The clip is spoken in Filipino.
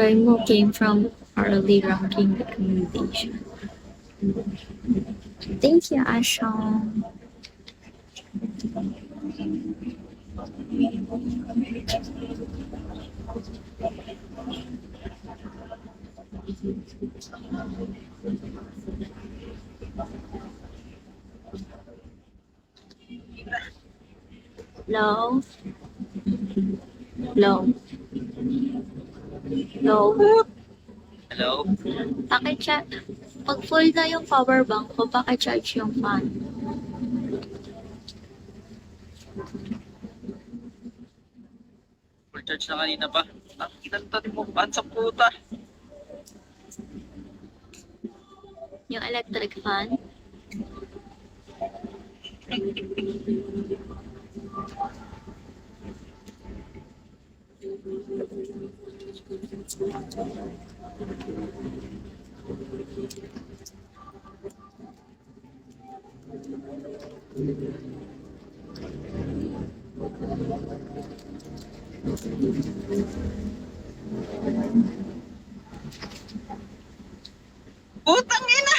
Raimo came from early ranking recommendation. Thank you, Ashong. Hello? Hello? Hello? Hello? Paki-chat. Pag full na yung power bank ko, paki-charge yung fan. Full charge na kanina pa. Ang kinantan mo, ban sa puta. Yung electric fan. Putang ina!